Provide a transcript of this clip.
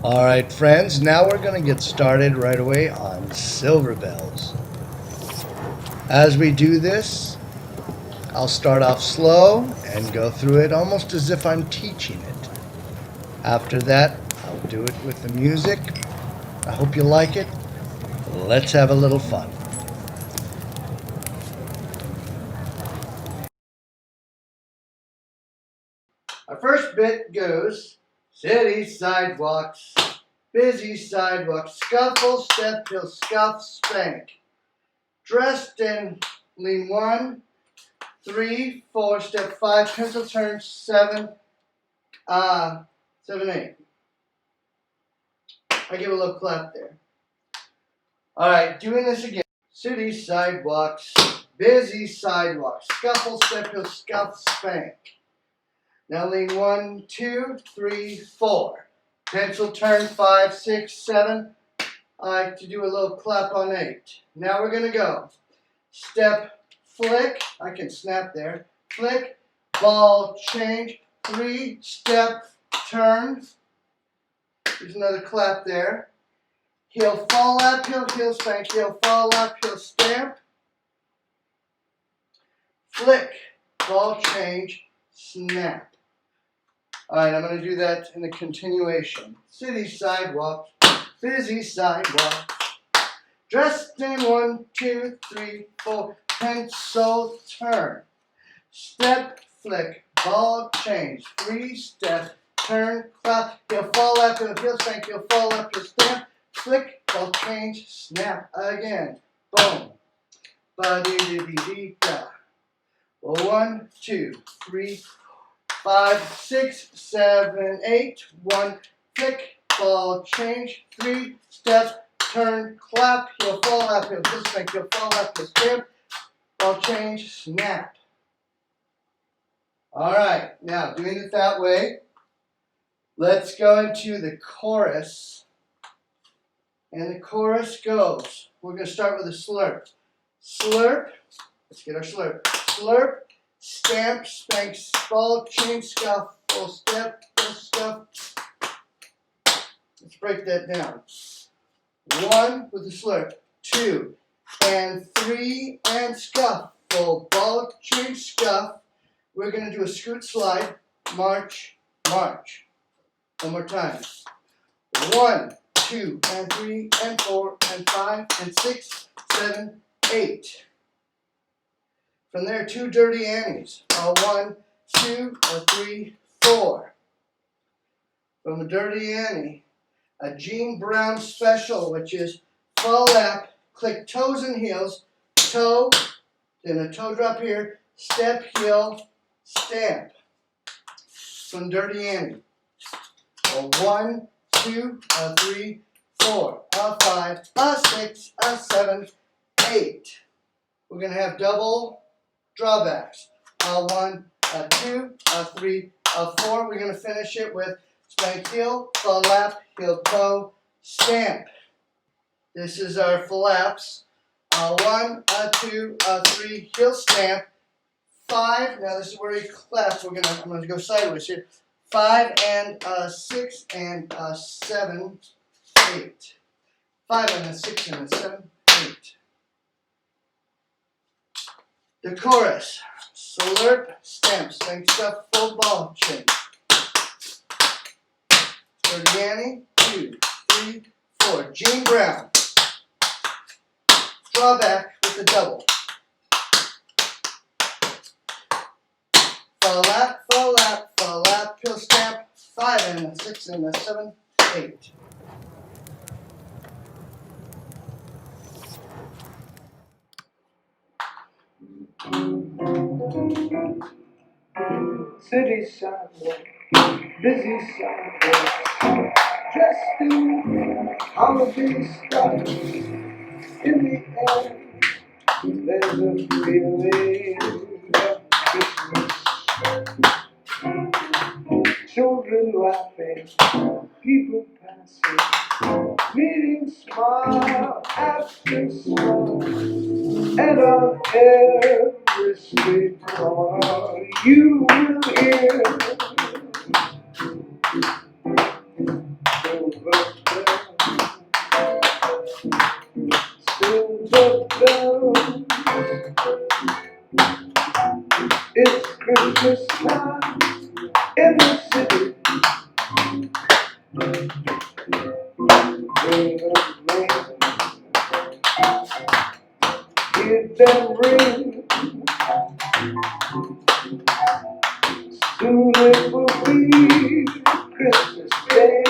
Alright friends, now we're going to get started right away on silver bells. As we do this, I'll start off slow and go through it almost as if I'm teaching it. After that, I'll do it with the music. I hope you like it. Let's have a little fun. Our first bit goes, city sidewalks, busy sidewalks, scuffle, step, hill, scuff, spank. Dressed in lean 1, 3, 4, step 5, pencil turn 7, 7, 8. I give a little clap there. Alright, doing this again. City sidewalks, busy sidewalks, scuffle, step, hill, scuff, spank. Now lean 1, 2, 3, 4. Pencil turn 5, 6, 7. I like to do a little clap on 8. Now we're going to go. Step, flick. I can snap there. Flick, ball, change. 3, step, turn. There's another clap there. Heel, fall, lap, heel, spank. Heel, fall, lap, heel, stamp. Flick, ball, change, snap. Alright, I'm going to do that in a continuation. City sidewalk, busy sidewalk. Dressed in 1, 2, 3, 4. Pencil turn. Step, flick, ball, change. 3, step, turn, clap. Heel, fall, lap, heel, spank. Heel, fall, lap, heel, stamp. Flick, ball, change, snap. Again. Boom. Ba-dee-dee-dee-dee-da. 1, 2, 3, 5, 6, 7, 8. 1, flick, ball, change. 3, step, turn, clap. Heel, fall, lap, heel, spank. Heel, fall, lap, heel, stamp. Ball, change, snap. Alright, now doing it that way, let's go into the chorus. And the chorus goes, we're going to start with a slurp. Slurp, let's get our slurp. Slurp, stamp, spank, ball, change, scuffle, step, scuff. Let's break that down. 1 with the slurp, 2, and 3, and scuffle, ball, change, scuff. We're going to do a scoot slide, march, march. One more time. 1, 2, and 3, and 4, and 5, and 6, 7, 8. From there, 2 dirty Annies. 1, 2, 3, 4. From a dirty Annie, a Jean Brown special, which is fall lap, click toes and heels, toe, then a toe drop here, step, heel, stamp. From Dirty Annie. 1, 2, 3, 4, 5, 6, 7, 8. We're going to have double drawbacks. 1, 2, 3, 4. We're going to finish it with spank heel, fall lap, heel toe, stamp. This is our flaps. 1, 2, 3, heel stamp. 5. Now this is where he claps. I'm going to go sideways here. 5 and 6 and 7, 8. 5 and a 6 and a 7, 8. The chorus. Slurp, stamp, spank, scuffle, ball, change. Dirty Annie, 2, 3, 4. Jean Brown. Draw back with the double. Fall lap, heel stamp. 5 and a 6 and a 7, 8. City sidewalk, busy sidewalk, dressed in holiday style. In the air, there's a feeling of Christmas. Children laughing, people passing, meeting smile after smile, and on every street corner you will hear silver that ring. Soon it will be Christmas Day.